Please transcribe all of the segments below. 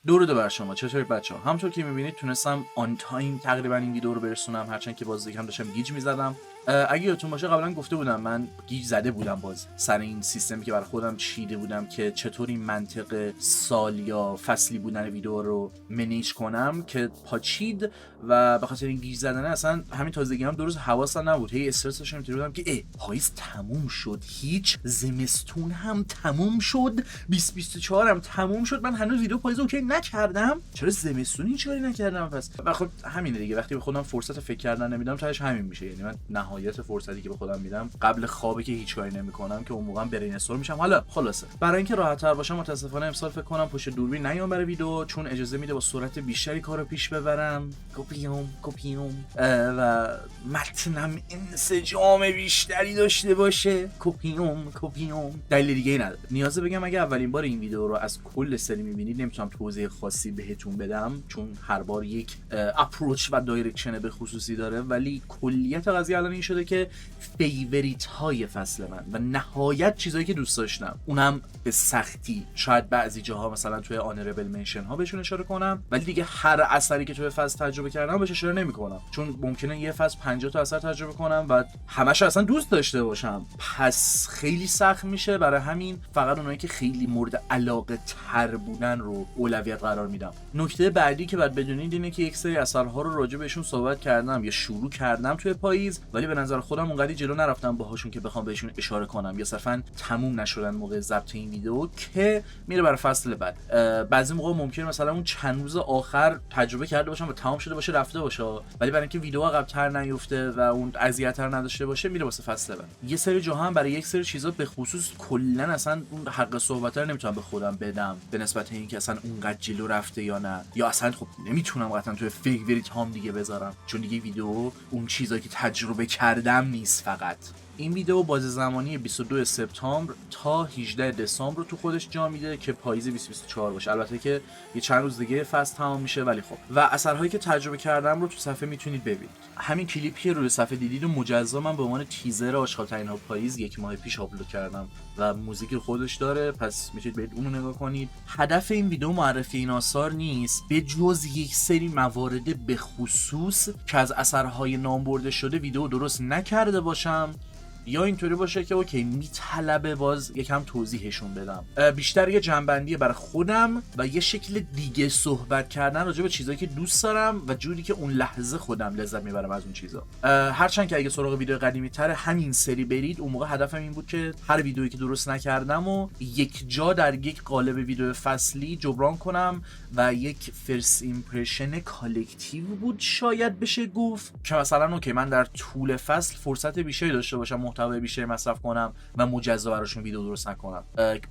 درود بر شما، چطورید بچه‌ها؟ همونطور که می‌بینید تونستم آن تایم تقریبا این ویدیو رو برسونم، هرچند که باز یکم داشتم گیج می‌زدم. اگه یادتون باشه قبلا گفته بودم من گیج زده بودم باز سر این سیستمی که برای خودم چیده بودم که چطور این منطق سال یا فصلی بودن ویدیو رو منیج کنم که پاچید و به خاطر این گیج زدن اصلا همین تازگی هم 2 روز حواسم نبود، هی استرس داشتم اینطوری بودم که پاییز تموم شد، هیچ، زمستون هم تموم شد، 2024 هم تموم شد، من هنوز ویدیو پاییز اوکی نکردم، چرا زمستونی هیچ کاری نکردم؟ پس و خب همینه دیگه، وقتی به خودم فرصت فکر کردن نمیدم تاش همین میشه. یعنی من نهایت فرصتی که به خودم میدم قبل خوابه که هیچ کاری نمیکنم که اون موقعم برین استور میشم. حالا خلاصه برای اینکه راحت‌تر باشم متاسفانه امسال فکر کنم پشت دوربین نیام برای ویدیو، چون اجازه میده با سرعت بیشتری کارو پیش ببرم، کپیوم و متنم انسجام بیشتری داشته باشه، کپیوم دلیل دیگه ای نداره. نیازه بگم اگه اولین بار این ویدیو رو از کل سری میبینید نمیتونم توضیح خاصی بهتون بدم، چون هر بار یک اپروچ و دایرکشن به خصوصی داره، ولی کلیت قضیه الان این شده که فیوریت های فصل من و نهایت چیزایی که دوست داشتم، اونم به سختی شاید بعضی جاها مثلا توی آنربل منشن ها بهشون اشاره کنم، ولی دیگه هر اثری که توی فصل تجربه کردم بهش اشاره نمیکنم، چون ممکنه یه فصل 50 تا اثر تجربه کنم و همش اصلا دوست داشته باشم، پس خیلی سخت میشه. برای همین فقط اونایی که خیلی مورد علاقه تر بودن رو اولویت قرار میدم. نکته بعدی که باید بدونید اینه که یک سری اثرها رو راجع بهشون صحبت کردم یا شروع کردم توی پاییز، ولی به نظر خودم اونقدی جلو نرفتم باهاشون که بخوام بهشون اشاره کنم یا صرفا تموم نشدن موقع ضبط این ویدیو که میره برای فصل بعد. بعضی موقع ممکن مثلا اون چند روز آخر تجربه کرده باشم و تمام شده باشه رفته باشه، ولی برای اینکه ویدیو عقب‌تر نیفته و اون اذیت‌تر نداشته باشه میره واسه فصل بعد. یه سری جاها هم برای یک سری چیزا به خصوص کلا اصلا اون حق صحبت رو نمیتونم به خودم بدم به نسبت اینکه اصلا اونقدر جلو رفته یا نه، یا اصلا خب نمیتونم قطعا توی فیوریت هام دیگه بذارم، چون دیگه ویدیو اون چیزایی که تجربه کردم نیست. فقط این ویدیو باز زمانی 22 سپتامبر تا 18 دسامبر رو تو خودش جا میده که پاییز 2024 باشه. البته که یه چند روز دیگه فصل تمام میشه، ولی خب و اثرهایی که تجربه کردم رو تو صفحه میتونید ببینید. همین کلیپی که روی صفحه دیدید و مجزا من به عنوان تیزر آشغال‌ترین ها پاییز 1 ماه پیش آپلود کردم و موزیک خودش داره، پس میتونید برید اونو نگاه کنید. هدف این ویدیو معرفی این آثار نیست، به جز یک سری موارد به خصوص که از اثرهای نام برده شده ویدیو درست نکرده باشم یا اینطوری باشه که اوکی میطلبه باز یکم توضیحشون بدم. بیشتر یه جنبندی برای خودم و یه شکل دیگه صحبت کردن راجع به چیزایی که دوست دارم و جوری که اون لحظه خودم لذت میبرم از اون چیزا. هرچند که اگه سراغ ویدیو قدیمی تر همین سری برید، اون موقع هدفم این بود که هر ویدیویی که درست نکردم و یک جا در یک قالب ویدیو فصلی جبران کنم و یک فرست ایمپرشن کالکتیو بود شاید بشه گفت، که مثلا اوکی من در طول فصل فرصت بیشتری داشته باشم محتوای بیشتری مصرف کنم و مجزا براشون ویدیو درست نکنم،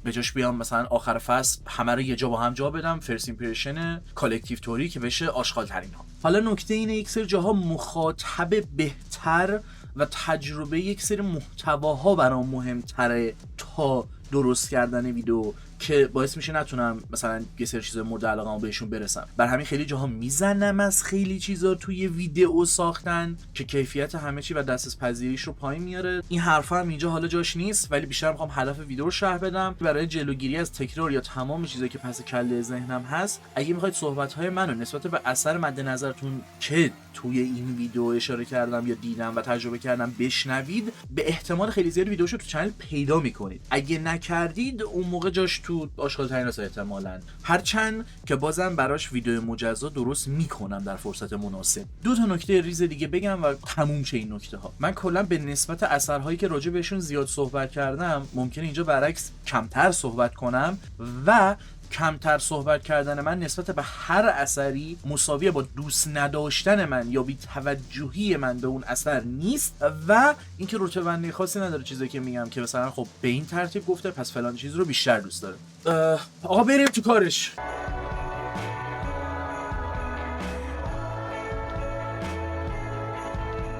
به جاش بیام مثلا آخر فصل همه رو یه جا با هم جا بدم، فرست ایمپرشن کالکتیو توری که بشه آشغال ترین ها. حالا نکته اینه یک سری جاها مخاطب بهتر و تجربه یک سری محتواها برام مهمتره تا درست کردن ویدیو که باعث میشه نتونم مثلا یه سری چیزا مورد علاقه‌ام بهشون برسم. بر همین خیلی جاها میزنم از خیلی چیزا توی ویدیو ساختن که کیفیت همه چی و دسترس‌پذیریش رو پایین میاره. این حرفا هم اینجا حالا جاش نیست، ولی بیشتر میخوام هدف ویدیو رو شرح بدم برای جلوگیری از تکرار یا تمام چیزایی که پس کله ذهنم هست. اگه میخواید صحبت‌های منو نسبت به اثر مد نظرتون که توی این ویدیو اشاره کردم یا دیدم و تجربه کردم بشنوید، به احتمال خیلی زیاد ویدیوشو تو چنل پیدا میکنید. اگه نکردید اون موقع جاش تو آشغال‌ترین هست احتمالاً، هرچند که بازم براش ویدیو مجزا درست میکنم در فرصت مناسب. 2 تا نکته ریز دیگه بگم و تموم شه این نکته ها. من کلا به نسبت اثرهایی که راجع بهشون زیاد صحبت کردم ممکنه اینجا برعکس کمتر صحبت کنم و کمتر صحبت کردن من نسبت به هر اثری مساویه با دوست نداشتن من یا بی توجهی من به اون اثر نیست و اینکه رتبه بندی خاصی نداره چیزایی که میگم که مثلا خب به این ترتیب گفته پس فلان چیز رو بیشتر دوست داره. آقا بریم تو کارش.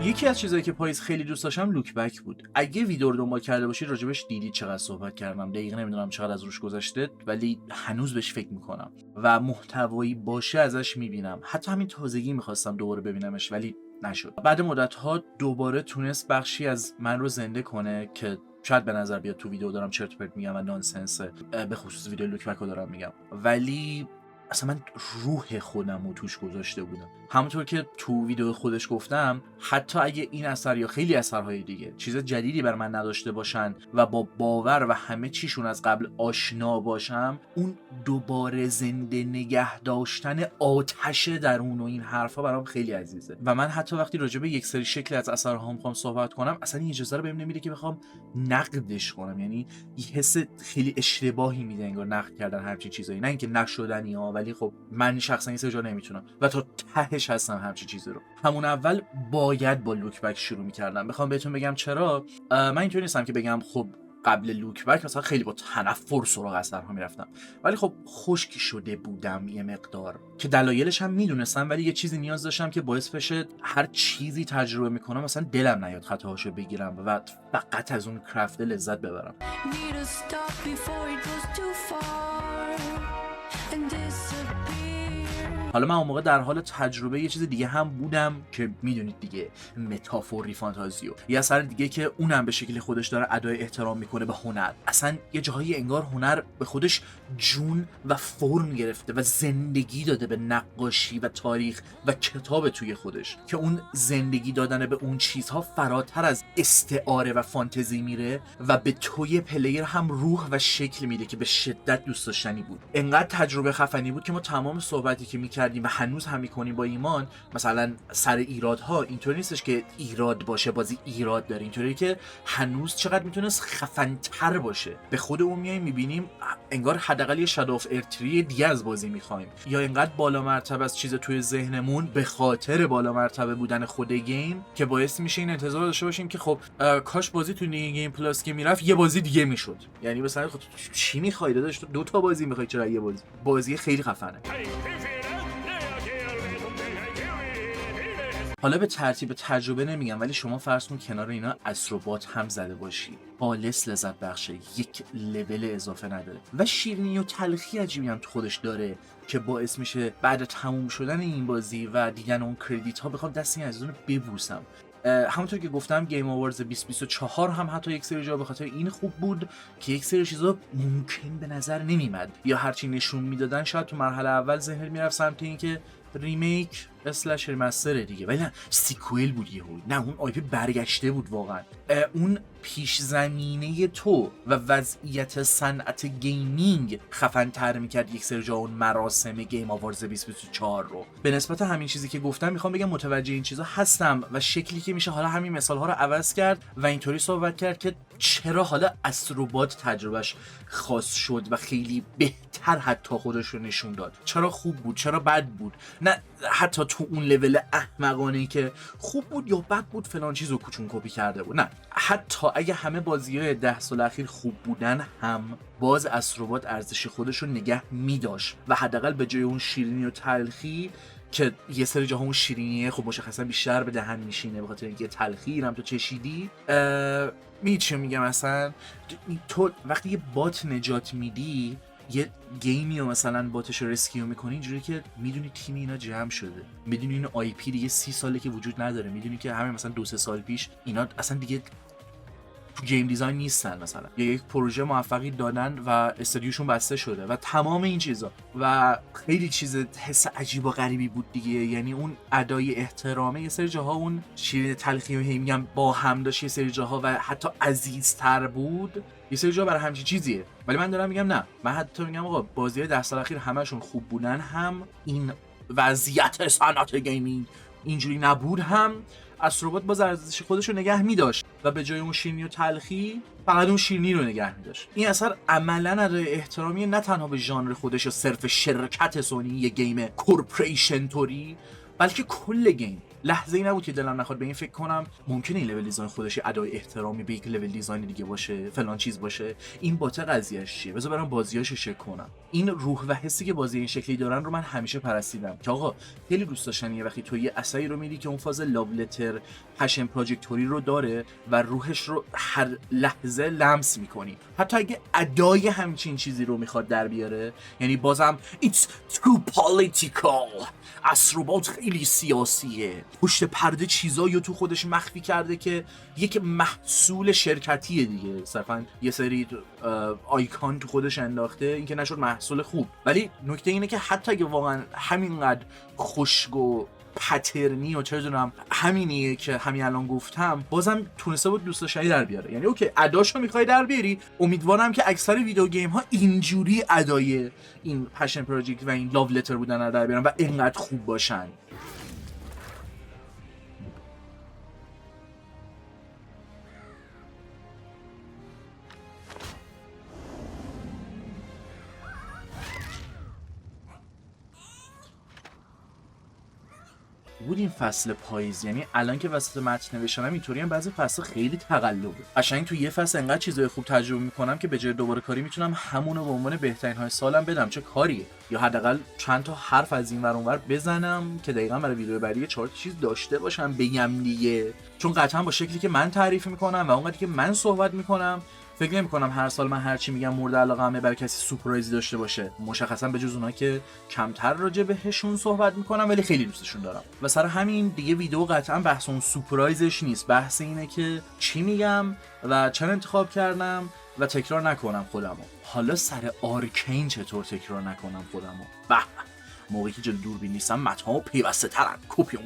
یکی از چیزایی که پاییز خیلی دوست داشتم لوک بک بود. اگه ویدیو رو دنبال کرده باشید راجبش دیدید چقدر صحبت کردم. دقیقاً نمیدونم چقدر از روش گذشته، ولی هنوز بهش فکر میکنم و محتوایی باشه ازش میبینم. حتی همین تازگی میخواستم دوباره ببینمش ولی نشد. بعد مدت‌ها دوباره تونست بخشی از من رو زنده کنه که شاید به نظر بیاد تو ویدیو دارم چرت و پرت میگم و نانسنسه، به خصوص ویدیو لوک بک رو دارم میگم، ولی اصلا من روح خودم رو توش گذاشته بودم. همونطور که تو ویدیو خودش گفتم حتی اگه این اثر یا خیلی اثرهای دیگه چیز جدیدی بر من نداشته باشن و با باور و همه چیشون از قبل آشنا باشم، اون دوباره زنده نگه داشتن آتش درون و این حرفا برام خیلی عزیزه. و من حتی وقتی راجع به یک سری شکل از اثرها میخوام صحبت کنم اصلا این اجازه رو بهم نمیده که بخوام نقدش کنم، یعنی یه حس خیلی اشتباهی میده انگار نقد کردن همچین چیزایی، نه اینکه نشدنی ها، ولی خب من شخصا این سه جا نمیتونم و تا تهش هستم همچین چیزی رو. همون اول باید با لوک بک شروع میکردم. بخوام بهتون بگم چرا، من اینطوری نیستم که بگم خب قبل لوک بک مثلا خیلی با تنفر سراغ اثرها میرفتم، ولی خب خشک شده بودم یه مقدار که دلایلش هم میدونستم، ولی یه چیزی نیاز داشتم که باعث بشه هر چیزی تجربه میکنم مثلا دلم نیاد خطاهاشو بگیرم و فقط از اون کرافت لذت ببرم. حالا من اون موقع در حال تجربه یه چیز دیگه هم بودم که میدونید دیگه، متافوری فانتازیو، یه اثر دیگه که اونم به شکل خودش داره ادای احترام میکنه به هنر. اصلا یه جاهایی انگار هنر به خودش جون و فرم گرفته و زندگی داده به نقاشی و تاریخ و کتاب توی خودش، که اون زندگی دادن به اون چیزها فراتر از استعاره و فانتزی میره و به توی پلیر هم روح و شکل میده که به شدت دوست داشتنی بود. انقدر تجربه خفنی بود که ما تمام صحبتی که کردیم و هنوز هم میکنیم با ایمان، مثلا سر ایرادها اینطوری نیستش که ایراد باشه بازی ایراد داره، اینطوری که هنوز چقدر میتونست خفن‌تر باشه. به خودمون میایم میبینیم انگار حداقل یه شادو اف ارتری دیگه از بازی میخوایم، یا انقدر بالا مرتبه از چیز توی ذهنمون به خاطر بالا مرتبه بودن خود گیم که باعث میشه این انتظار داشته باشیم که خب کاش بازی تو نیو گیم پلاس که میرفت یه بازی دیگه میشد. یعنی مثلا خب چی میخوای داداش، تو 2 تا بازی میخوای، چرا یه بازی خیلی خفنه. حالا به ترتیب تجربه نمیگم، ولی شما فرض کن کنار اینا استروبات هم زده باشی، خالص لذت بخشه، یک لول اضافه نداره و شیرینی و تلخی عجیبی هم تو خودش داره که باعث میشه بعد تموم شدن این بازی و دیدن اون کردیت ها بخوام دست این عزیزان رو ببوسم. همونطور که گفتم گیم آوارز 2024 هم حتی یک سری جا به خاطر این خوب بود که یک سری چیزا ممکن به نظر نمیمد یا هرچی نشون میدادن شاید تو مرحله اول ذهن میرفت سمت این که ریمیک اسلش ریمستر دیگه، ولی نه، سیکوئل بود یهو، نه اون آیپی برگشته بود واقعا. اون پیش زمینه تو و وضعیت صنعت گیمینگ خفن تر میکرد یک سری جا اون مراسم گیم آوارز 2024 رو. به نسبت همین چیزی که گفتم میخوام بگم متوجه این چیزا هستم و شکلی که میشه حالا همین مثال ها رو عوض کرد و اینطوری صحبت کرد که چرا حالا استروبات تجربهش خاص شد و خیلی بهتر حتی خودش رو نشون داد، چرا خوب بود چرا بد بود، نه حتی تو اون لول احمقانه‌ای که خوب بود یا بد بود فلان چیزو کوچون کپی کرده بود، نه، حتی اگه همه بازی‌های 10 سال اخیر خوب بودن هم باز استروبات ارزش خودش رو نگه می‌داشت و حداقل به جای اون شیرینی و تلخی که یه سری جاها اون شیرینیه خب مشخصا بیشتر به دهن میشینه به خاطر اینکه تلخی هم تو چشیدی، چه میگم، مثلا تو وقتی یه بات نجات میدی، یه گیمی رو مثلا باتش رو رسکیو میکنی اینجوری که میدونی تیم اینا جمع شده، میدونی این آی پی دیگه 30 ساله که وجود نداره، میدونی که همه مثلا 2-3 سال پیش اینا اصلا دیگه تو گیم دیزاین نیستن مثلا، یا یک پروژه موفقی دادن و استودیوشون بسته شده و تمام این چیزا و خیلی چیز حس عجیب و غریبی بود دیگه. یعنی اون ادای احترامه یه سری جاها اون شیرین تلخی و میگم با هم داشت، یه سری جاها و حتی عزیزتر بود، یه سری جا برای همچین چیزیه. ولی من دارم میگم نه، من حتی میگم آقا بازی‌های 10 سال اخیر همشون خوب بودن هم این وضعیت صنعت گیمینگ اینجوری نبود هم استروبات باز ارزش خودش رو نگه می‌داشت و به جای اون شیرینی و تلخی فقط اون شیرینی رو نگه می‌داشت. این اثر عملاً ادای احترامی نه تنها به ژانر خودش یا صرف شرکت سونی یه گیم کورپوریشن توری، بلکه کل گیم. لحظه ای نبود که دلم نخواد به این فکر کنم ممکنه این لول دیزاین خودش ادای احترامی به یک لول دیزاین دیگه باشه، فلان چیز باشه، این باته قضیهش چیه، بذار برام بازیاشو چک کنم. این روح و حسی که بازی این شکلی دارن رو من همیشه پرستیدم که آقا خیلی دوست داشتنی یه وقتی تو یه اثری رو میدی که اون فاز لاو لتر پشن پراجکتوری رو داره و روحش رو هر لحظه لمس میکنی، حتی اگه ادای همچین چیزی رو میخواد در بیاره. یعنی بازم it's too political، استروبات خیلی سیاسیه، پشت پرده چیزایی رو تو خودش مخفی کرده که یک محصول شرکتیه دیگه، صرفا یه سری آیکان تو خودش انداخته، این که نشد محصول خوب. ولی نکته اینه که حتی اگه واقعا همینقدر خشک و پترنی و چه دونم همینیه که همین الان گفتم، بازم تونسته بود دوست داشتنی در بیاره. یعنی اوکی اداشو میخوای در بیاری، امیدوارم که اکثر ویدیو گیم ها اینجوری ادای این پشن پروژکت و این لاو لتر بودن رو در بیارن و اینقدر خوب باشن. بود این فصل پاییز، یعنی الان که وسط متن نوشتم اینطوری هم بعضی فصل خیلی تقلبه. قشنگ تو یه فصل انقدر چیزای خوب تجربه میکنم که به جای دوباره کاری میتونم همونو به عنوان بهترین های سالم بدم. چه کاریه؟ یا حداقل چند تا حرف از این ور اون ور بزنم که دقیقاً برای ویدیو بعدی 4 چیز داشته باشم بگم دیگه. چون قطعا با شکلی که من تعریف میکنم و اونقدری که من صحبت میکنم فکر نمی‌کنم هر سال من هر چی میگم مورد علاقه‌مه برای کسی سورپرایزی داشته باشه. مشخصا به جز اونها که کمتر راجع بهشون صحبت میکنم ولی خیلی دوستشون دارم. و سر همین دیگه ویدیو قطعا بحث اون سورپرایزش نیست، بحث اینه که چی میگم و چرا انتخاب کردم و تکرار نکنم خودمو. حالا سر آرکین چطور تکرار نکنم خودمو؟ به موقعی که جلو دوربین نیستم متن‌ها پیوسته ترن. کپیون.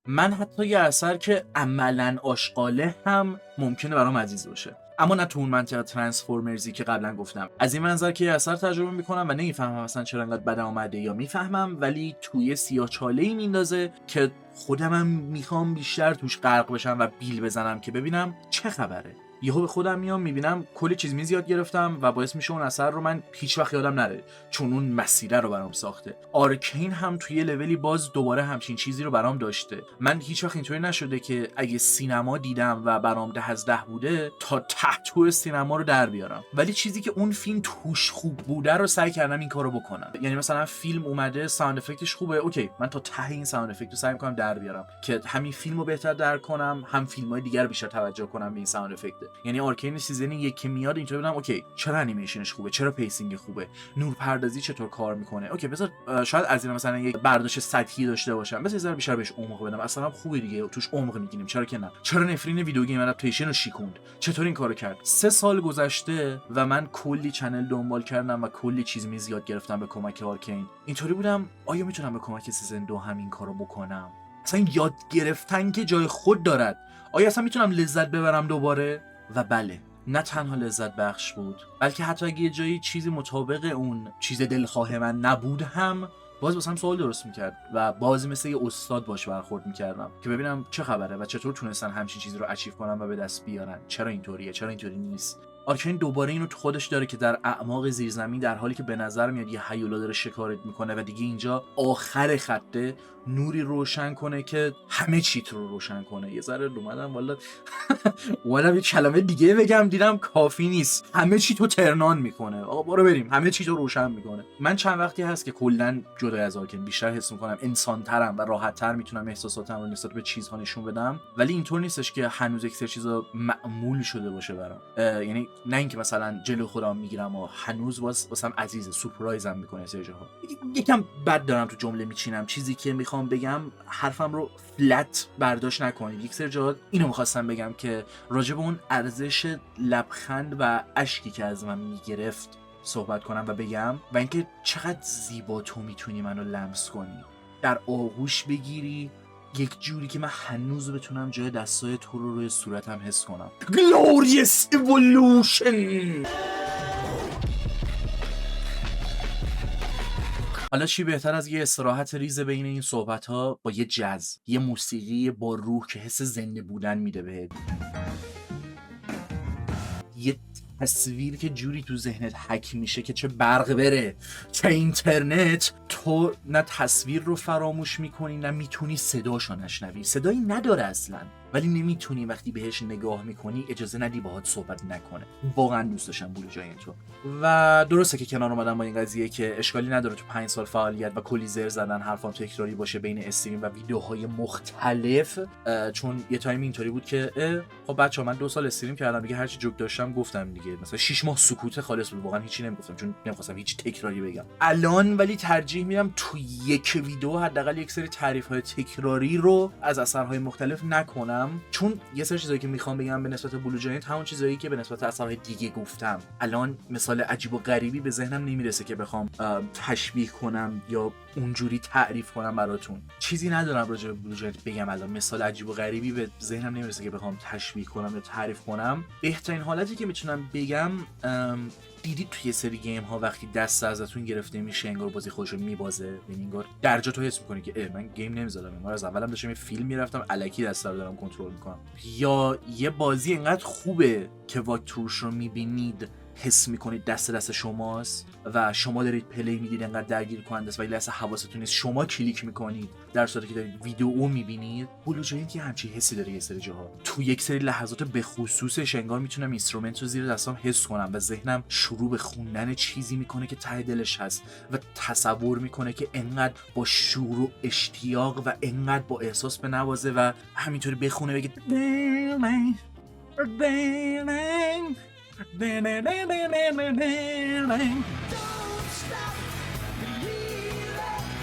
من حتی یه اثر که عملاً آشغاله هم ممکنه برام عزیز باشه، اما نه تو اون منطقه ترانسفورمرزی که قبلا گفتم. از این منظر که یه اثر تجربه میکنم و نمیفهمم اصلا چرا انقدر بد اومده، یا میفهمم ولی توی سیاه‌چاله‌ای میندازه که خودمم میخوام بیشتر توش غرق بشم و بیل بزنم که ببینم چه خبره. یهو به خودم میام میبینم کلی چیز یاد گرفتم و باعث میشه اون اثر رو من هیچ وقت یادم نره، چون اون مسیره رو برام ساخته. آرکین هم توی لولی باز دوباره همچین چیزی رو برام داشته. من هیچ وقت اینطوری نشده که اگه سینما دیدم و برام 10 از 10 بوده تا ته سینما رو در بیارم، ولی چیزی که اون فیلم توش خوب بوده رو سعی کردم این کارو بکنم. یعنی مثلا فیلم اومده ساوند افکتش خوبه، اوکی من تا ته این ساوند افکت رو سعی می‌کنم در بیارم که همین فیلمو بهتر درک کنم، هم فیلم‌های دیگر بیشتر توجه کنم به این ساوند افکت. یعنی آرکین سیزن 1 که میاد اینطوری بودم اوکی چرا انیمیشنش خوبه، چرا پیسینگ خوبه، نورپردازی چطور کار میکنه. اوکی بذار شاید از این مثلا یک برداشت سطحی داشته باشم، بذار یه بیشتر بهش عمق بدم، اصلا خوبه دیگه توش عمق میگیریم، چرا که نه. چرا نفرین ویدیو گیم ادپتیشن رو شیکوند، چطور این کارو کرد. 3 سال گذشته و من کلی چنل دنبال کردم و کلی چیز یاد گرفتم به کمک آرکین. اینطوری بودم آیا میتونم به کمک سیزن 2 همین کارو بکنم؟ اصلا یاد گرفتن که جای خود دارد. آیا اصلا میتونم لذت ببرم دوباره؟ و بله، نه تنها لذت بخش بود بلکه حتی اگه یه جایی چیزی مطابق اون چیز دلخواه من نبود هم باز واسم سوال درست میکرد و باز مثل یه استاد باش برخورد میکردم که ببینم چه خبره و چطور تونستن همچین چیزی رو اچیو کنن و به دست بیارن. چرا اینطوریه، چرا اینطوری نیست. آرکین دوباره اینو تو خودش داره که در اعماق زیرزمین در حالی که به نظر میاد یه هیولا داره شکارت میکنه و دیگه اینجا آخر خطه نوری روشن کنه که همه چیت رو روشن کنه. یه ذره اومدم والا یه کلمه دیگه بگم دیدم کافی نیست، همه چی تو ترنان میکنه. آقا برو بریم، همه چی رو روشن میکنه. من چند وقتی هست که کلا جدا از آرکین بیشتر حس میکنم انسان‌ترم و راحت‌تر میتونم احساساتم رو نسبت به چیزها نشون بدم، ولی اینطور نیستش که هنوز یک سری چیزا معمول شده باشه برام. یعنی نه اینکه مثلا جلو خودم میگیرم و هنوز واسم عزیزه، سورپرایزم میکنه سری جاها. یکم بد دارم تو جمله میچینم، چیزی که میخوام بگم حرفم رو فلت برداشت نکنید. یک سری جاها اینو میخواستم بگم که راجع به اون ارزش لبخند و اشکی که از من میگرفت صحبت کنم و بگم، و اینکه چقدر زیبا تو میتونی منو لمس کنی، در آغوش بگیری یک جوری که من هنوز بتونم جای دستای تو رو روی صورتم حس کنم. Glorious Evolution. حالا چی بهتر از یه استراحت ریز بین این صحبت ها با یه جاز، یه موسیقی با روح که حس زنده بودن میده بهت، یه تصویر که جوری تو ذهنت حک میشه که چه برق بره چه اینترنت، تو نه تصویر رو فراموش میکنی نه میتونی صداشو نشنوی. صدایی نداره اصلا. ولی نمیتونی وقتی بهش نگاه میکنی اجازه ندی باهات صحبت نکنه. واقعا دوست داشتم بلو جاینت رو و درسته که کنار اومدم با این قضیه که اشکالی نداره تو 5 سال فعالیت و کلی زر زدن حرفام تکراری باشه بین استریم و ویدیوهای مختلف، چون یه تایم اینطوری بود که خب بچه‌ها من 2 سال استریم کردم دیگه، هر چی جوک داشتم گفتم دیگه، مثلا 6 ماه سکوت خالص بود، واقعا هیچی نمیگفتم چون نمیخواستم هیچ تکراری بگم. الان ولی ترجیح میدم تو یک ویدیو حداقل یک سری تعریف‌های تکراری رو از اثرهای مختلف نکنم، چون یه سری چیزایی که میخوام بگم به نسبت بلو جاینت همون چیزایی که به نسبت اثرهای دیگه گفتم. الان مثال عجیب و غریبی به ذهنم نمیرسه که بخوام تشبیه کنم یا اونجوری تعریف کنم براتون. چیزی ندارم راجع به بلو جاینت بگم الان، مثال عجیب و غریبی به ذهنم نمیرسه که بخوام تشبیه کنم یا تعریف کنم. بهترین حالتی که میتونم بگم، دیدید توی یه سری گیم ها وقتی دست ازتون گرفته میشه انگار بازی خودشو میبازه، یعنی انگار درجا تو حس میکنی که من گیم نمیزدم، انگار از اولم داشتم یه فیلم میرفتم الکی دستا رو دارم کنترل میکنم. یا یه بازی انقدر خوبه که واکتورش رو میبینید حس میکنید دست شماست و شما دارید پلی میدید انقدر درگیر کننده است ولی لحظه حواستون نیست شما کلیک میکنید در صورتی که دارید ویدیو میبینید. بلو جاینت یه همچین حسی داره یه سری جاها، تو یک سری لحظات به خصوصش انگار میتونم اینسترومنت رو زیر دستام حس کنم و ذهنم شروع به خوندن چیزی میکنه که ته دلش هست و تصور میکنه که انقدر با شور و اشتیاق و انقدر با احساس بنوازه و همینطوری بخونه بگه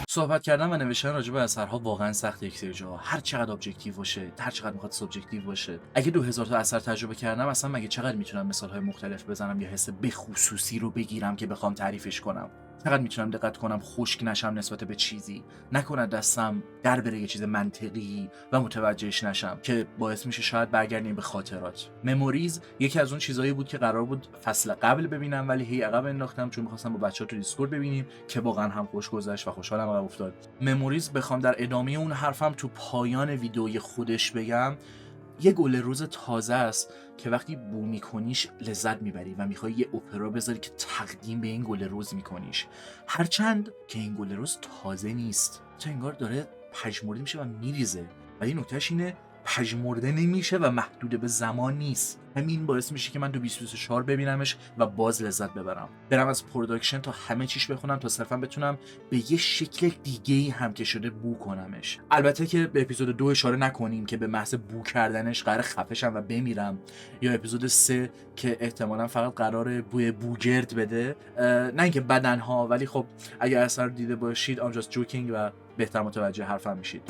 صحبت کردن و نوشتن راجع به اثرها واقعا سخت. یک سری جاها هر چقدر ابجکتیو باشه، هر چقدر میخواد سابجکتیو باشه. اگه 2000 تا اثر تجربه کردم اصلا مگه چقدر میتونم مثالهای مختلف بزنم یا حس بخصوصی رو بگیرم که بخوام تعریفش کنم؟ چقدر میتونم دقت کنم خشک نشم نسبت به چیزی، نکنه دستم در بره یه چیز منطقی و متوجهش نشم که باعث میشه شاید برگردیم به خاطرات. مموریز یکی از اون چیزایی بود که قرار بود فصل قبل ببینم ولی هی عقب انداختم چون می‌خواستم با بچه‌ها تو دیسکورد ببینیم که واقعا هم خوش گذشت و خوشحالم عقب افتاد. مموریز بخوام در ادامه اون حرفم تو پایان ویدیوی خودش بگم، یه گل روز تازه است که وقتی بو میکنیش لذت میبری و میخوای یه اپرا بذاری که تقدیم به این گل روز میکنیش، هرچند که این گل روز تازه نیست، تو انگار داره پژمرده میشه و میریزه، ولی نکتهش اینه پژمرده نمیشه و محدود به زمان نیست. همین باعث میشه که من تو 2024 ببینمش و باز لذت ببرم، برم از پروداکشن تا همه چیش بخونم تا صرفا بتونم به یه شکل دیگه‌ای هم که شده بو کنمش. البته که به اپیزود 2 اشاره نکنیم که به محض بو کردنش قرار خفشم و بمیرم، یا اپیزود 3 که احتمالاً فقط قرار بوی بوگرد بده، نه اینکه بدنها، ولی خب اگه اثر دیده باشید I'm just joking و بهتر متوجه حرفم میشید.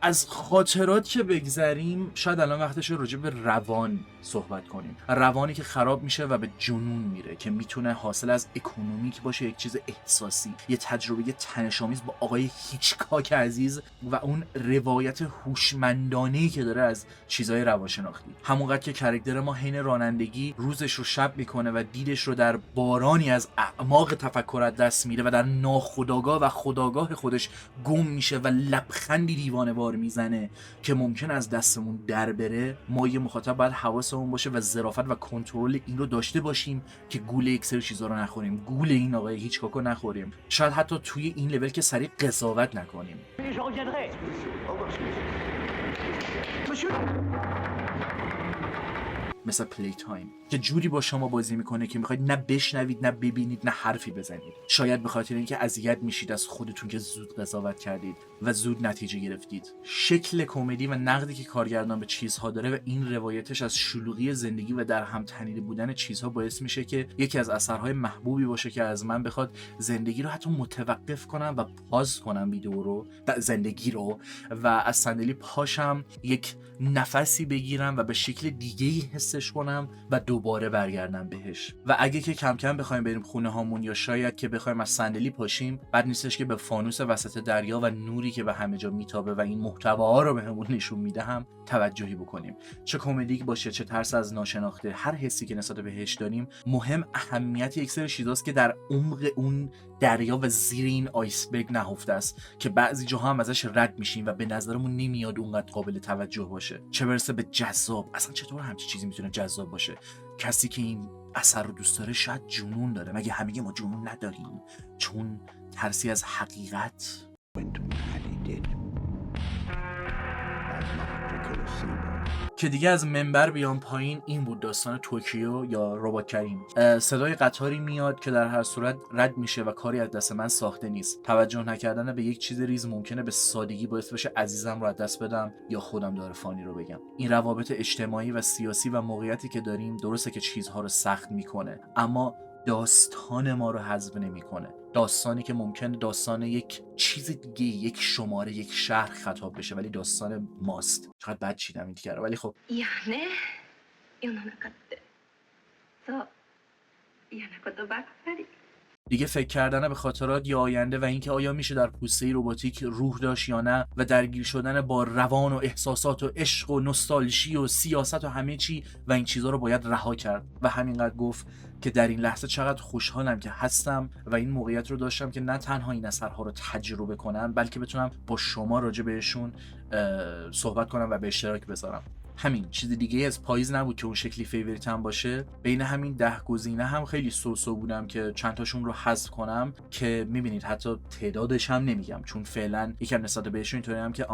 از خاطرات که بگذریم، شاید الان وقتشه راجع به روان صحبت کنیم. روانی که خراب میشه و به جنون میره که میتونه حاصل از اکونومیک باشه، یک چیز احساسی، یه تجربه تنش‌آمیز با آقای هیچکاک عزیز و اون روایت هوشمندانه‌ای که داره از چیزای روانشناختی. همونقدر که کاراکتر ما حین رانندگی روزش رو شب میکنه و دیدش رو در بارانی از اعماق تفکر از دست میده و در ناخودآگاه و خودآگاه خودش گم میشه و لبخندی دیوانه‌وار میزنه که ممکن از دستمون در بره، ما یه مخاطب باید حواسمون باشه و ظرافت و کنترل این رو داشته باشیم که گول یک سری چیزا رو نخوریم، گول این آقای هیچکاک رو نخوریم، شاید حتی توی این لول که سریع قضاوت نکنیم. مثل پلی تایم که جوری با شما بازی میکنه که میخواید نه بشنوید نه ببینید نه حرفی بزنید، شاید به خاطر اینکه اذیت میشید از خودتون که زود قضاوت کردید و زود نتیجه گرفتید. شکل کمدی و نقدی که کارگردان به چیزها داره و این روایتش از شلوغی زندگی و در هم تنیده بودن چیزها باعث میشه که یکی از اثرهای محبوبی باشه که از من بخواد زندگی رو حتی متوقف کنم و پاز کنم ویدیو رو، زندگی رو، و از صندلی پاشم یک نفسی بگیرم و به شکل دیگه‌ای حسش کنم و دوباره برگردم بهش. و اگه که کم کم بخوایم بریم خونه هامون یا شاید که بخوایم از صندلی پاشیم، بد نیستش که به فانوس وسط دریا و نوری که به همه جا میتابه و این محتواها رو بهمون نشون میده هم توجهی بکنیم. چه کمدیک باشه، چه ترس از ناشناخته، هر حسی که نسبت بهش داریم مهم، اهمیت یک سری چیزاست که در عمق اون دریا و زیر این آیسبرگ نهفته است که بعضی جاها هم ازش رد میشیم و به نظرمون نمیاد اونقدر قابل توجه باشه. چه برسه به جذاب، اصلا چطور همچین چیزی میتونه جذاب باشه؟ کسی که این اثر رو دوست داره شاید جنون داره. مگه همه ما جنون نداریم چون ترسی از حقیقت Went mad, he did. Bad luck to kill a seabird. که دیگه از منبر بیان پایین این بود داستان توکیو یا ربات کریم. صدای قطاری میاد که در هر صورت رد میشه و کاری از دست من ساخته نیست. توجه نکردن به یک چیز ریز ممکنه به سادگی باعث بشه عزیزم رو از دست بدم یا خودم داره فانی رو بگم. این روابط اجتماعی و سیاسی و موقعیتی که داریم درسته که چیزها رو سخت میکنه، اما داستان ما رو حذف نمیکنه. داستانی که ممکنه داستان یک چیز دیگه، یک شماره، یک شهر خطاب بشه، ولی داستان ماست. چقدر بد چیدم این دیگه رو، ولی خب いやね世の中ってそう嫌なことばっかり دیگه فکر کردن به خاطرات یا آینده و اینکه آیا میشه در پوسته رباتیک روح داشت یا نه و درگیر شدن با روان و احساسات و عشق و نوستالژی و سیاست و همه چی و این چیزها رو باید رها کرد و همینقدر گفت که در این لحظه چقدر خوشحالم که هستم و این موقعیت رو داشتم که نه تنها این اثرها رو تجربه کنم بلکه بتونم با شما راجع بهشون صحبت کنم و به اشتراک بذارم. همین، چیز دیگه از پاییز نبود که اون شکلی فیوریتم باشه. بین همین 10 گزینه هم خیلی سوسو بودم که چند تاشون رو حذف کنم که میبینید حتی تعدادش هم نمیگم چون فعلا یکم نسبت بهشون اینطوری هم که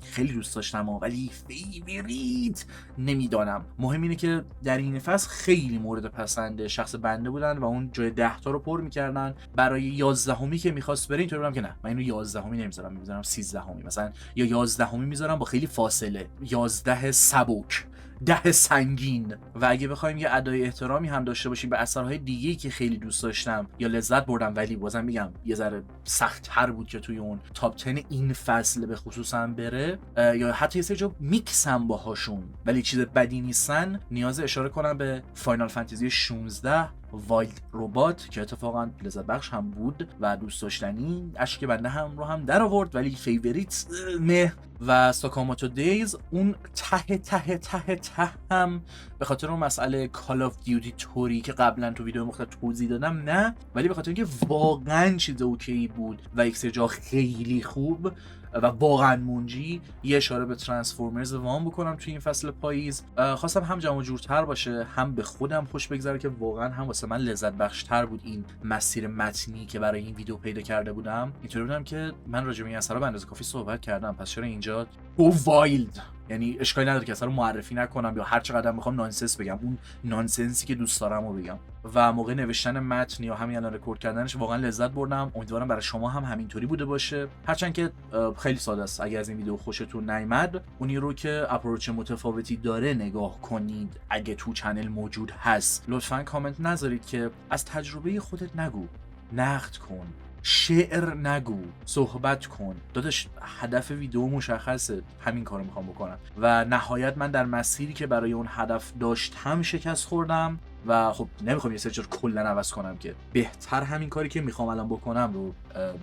خیلی دوست داشتم ولی فیوریت نمیدانم. مهم اینه که در این فصل خیلی مورد پسند شخص بنده بودن و اون جای 10 تا رو پر میکردن. برای 11 که میخواست بره اینطوری بودم که نه، من اینو 11 نمیذارم، میذارم 13 مثلا، یا 11 میذارم با خیلی فاصله، 11 سبک، 10 سنگین. و اگه بخوایم یه ادای احترامی هم داشته باشیم به اثرهای دیگه‌ای که خیلی دوست داشتم یا لذت بردم ولی بازم میگم یه ذره سخت‌تر بود که توی اون تاپ 10 این فصل به خصوص هم بره، یا حتی یه سری جا میکس هم باهاشون ولی چیز بدی نیستن، نیاز اشاره کنم به فاینال فانتزی 16 وایلد ربات که اتفاقا لذت بخش هم بود و دوست داشتنی. اشک بنده هم رو هم در آورد ولی فیوریت نه. و ساکاموتو دیز اون ته هم به خاطر اون مسئله کال آف دیوتی توری که قبلا تو ویدیو مختلف توضیح دادم نه، ولی به خاطر اینکه واقعا چیز اوکی بود و یک سری جا خیلی خوب و واقعا منجی. یه اشاره به ترانسفورمرز وان بکنم توی این فصل پاییز. خواستم هم جمع جورتر باشه، هم به خودم خوش بگذره که واقعا هم واسه من لذت بخشتر بود این مسیر متنی که برای این ویدیو پیدا کرده بودم. اینطوری بودم که من راجع به این اثر به اندازه کافی صحبت کردم، پس چرا اینجا تو وایلد، یعنی اشکالی نداره که اثر رو معرفی نکنم یا هر چقدر بخوام نانسنس بگم، اون نانسنسی که دوست دارم رو بگم. و موقع نوشتن متن یا همین الان رکورد کردنش واقعا لذت بردم. امیدوارم برای شما هم همینطوری بوده باشه، هرچند که خیلی ساده است. اگه از این ویدیو خوشتون نیامد اونی رو که اپروچ متفاوتی داره نگاه کنید، اگه تو چنل موجود هست لطفاً کامنت نذارید که از تجربه خودت نگو، نقد کن، شعر نگو، صحبت کن. داداش هدف ویدیو مشخصه، همین کارو میخوام بکنم و نهایت من در مسیری که برای اون هدف داشتم شکست خوردم و خب نمیخوام یه سری جور کلا عوض کنم که بهتر همین کاری که میخوام الان بکنم رو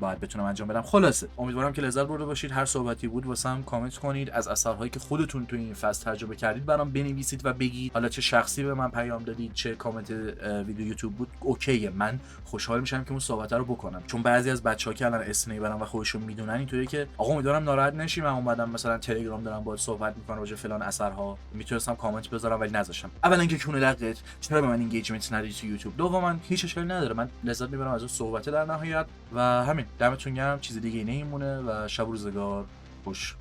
باید بتونم انجام بدم. خلاصه امیدوارم که لذت برده باشید. هر صحبتی بود واسم کامنت کنید، از اثرهایی که خودتون تو این فصل تجربه کردید برام بنویسید و بگید. حالا چه شخصی به من پیام دادید چه کامنت ویدیو یوتیوب بود اوکیه، من خوشحال میشم که اون صحبت رو بکنم، چون بعضی از بچه‌ها که الان اسنی برن و خودشون میدونن اینطوریه که آقا امیدوارم ناراحت نشی، من اومدم مثلا تلگرام دارم باهات صحبت میکنم راجع فلان اثرها، میتونستم کامنت بذارم ولی نذاشتم. اولا که کونه لقت چرا به من اینگیجمنت ندید تو یوتیوب، دوما هیچ اشکالی نداره، من لذت میبرم از اون صحبت در نهایت. و همین، دمتون گرم، چیز دیگه نمیمونه و شب و روزگار خوش.